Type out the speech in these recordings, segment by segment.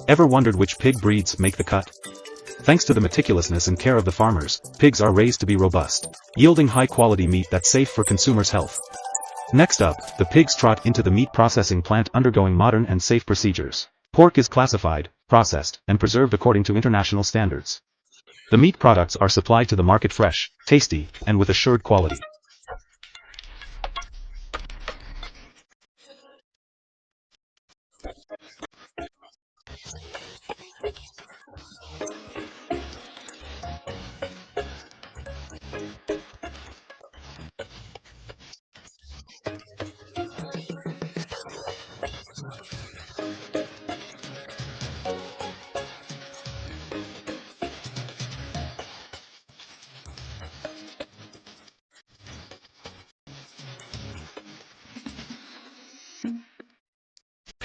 Ever wondered which pig breeds make the cut? Thanks to the meticulousness and care of the farmers, pigs are raised to be robust, yielding high-quality meat that's safe for consumers' health. Next up, the pigs trot into the meat processing plant undergoing modern and safe procedures. Pork is classified, processed, and preserved according to international standards. The meat products are supplied to the market fresh, tasty, and with assured quality.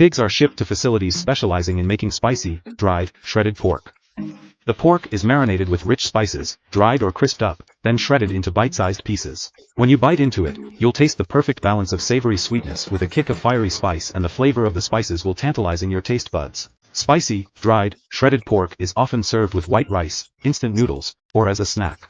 Pigs are shipped to facilities specializing in making spicy, dried, shredded pork. The pork is marinated with rich spices, dried or crisped up, then shredded into bite-sized pieces. When you bite into it, you'll taste the perfect balance of savory sweetness with a kick of fiery spice, and the flavor of the spices will tantalizing your taste buds. Spicy, dried, shredded pork is often served with white rice, instant noodles, or as a snack.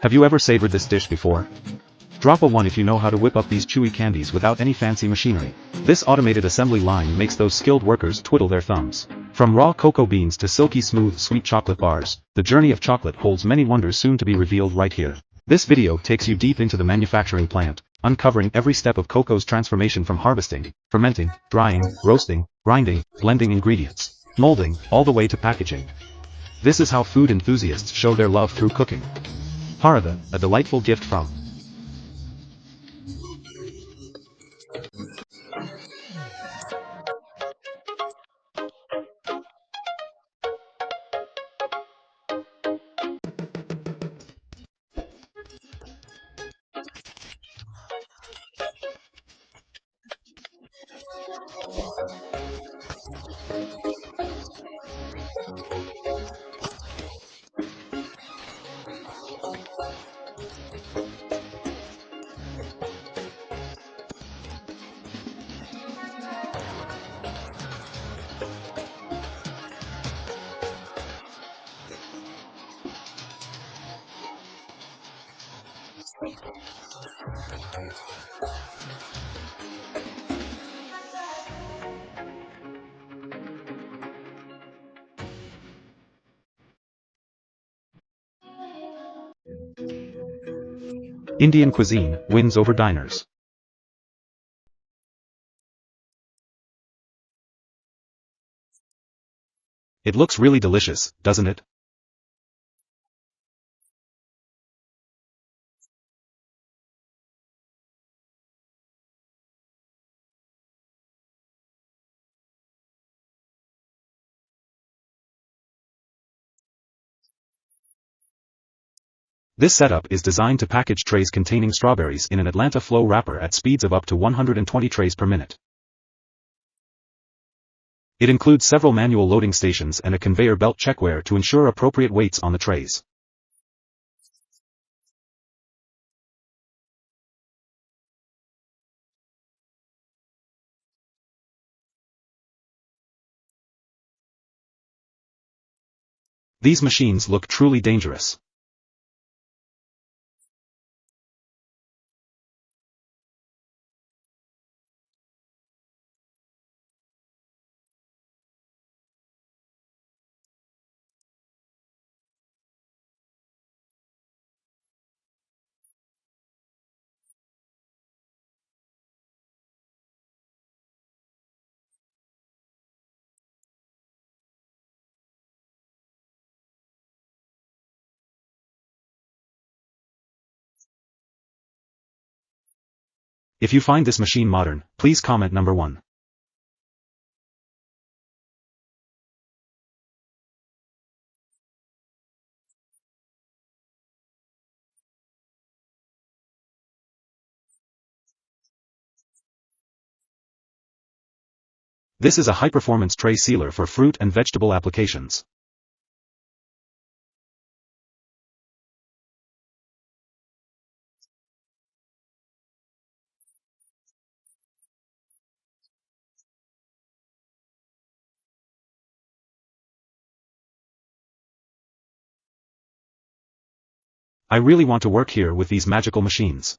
Have you ever savored this dish before? Drop a 1 if you know how to whip up these chewy candies without any fancy machinery. This automated assembly line makes those skilled workers twiddle their thumbs. From raw cocoa beans to silky smooth sweet chocolate bars, the journey of chocolate holds many wonders soon to be revealed right here. This video takes you deep into the manufacturing plant, uncovering every step of cocoa's transformation from harvesting, fermenting, drying, roasting, grinding, blending ingredients, molding, all the way to packaging. This is how food enthusiasts show their love through cooking. Paratha, a delightful gift from Indian cuisine wins over diners. It looks really delicious, doesn't it? This setup is designed to package trays containing strawberries in an Atlanta flow wrapper at speeds of up to 120 trays per minute. It includes several manual loading stations and a conveyor belt checkware to ensure appropriate weights on the trays. These machines look truly dangerous. If you find this machine modern, please comment number 1. This is a high-performance tray sealer for fruit and vegetable applications. I really want to work here with these magical machines.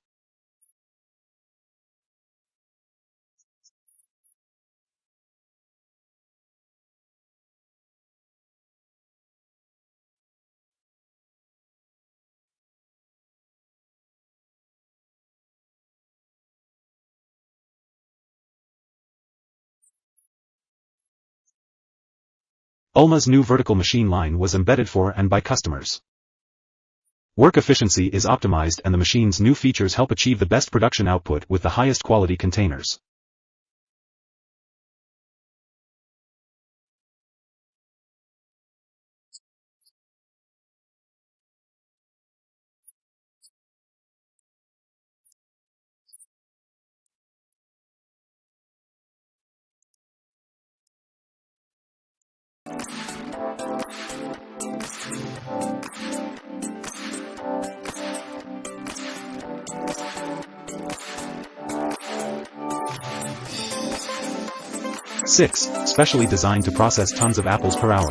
Ulma's new vertical machine line was embedded for and by customers. Work efficiency is optimized and the machine's new features help achieve the best production output with the highest quality containers. Six, specially designed to process tons of apples per hour.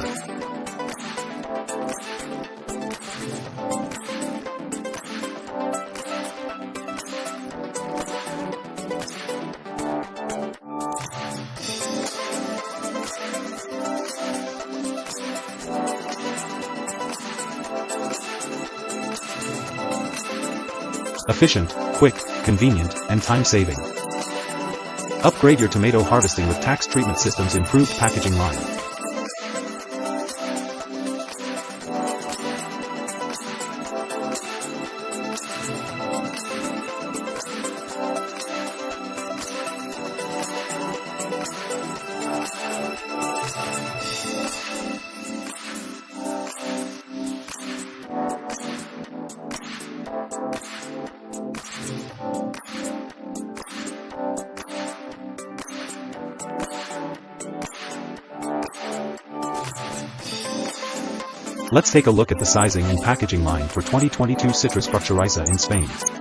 Efficient, quick, convenient, and time-saving. Upgrade your tomato harvesting with tax treatment systems' improved packaging line. Let's take a look at the sizing and packaging line for 2022 Citrus Fructuriza in Spain.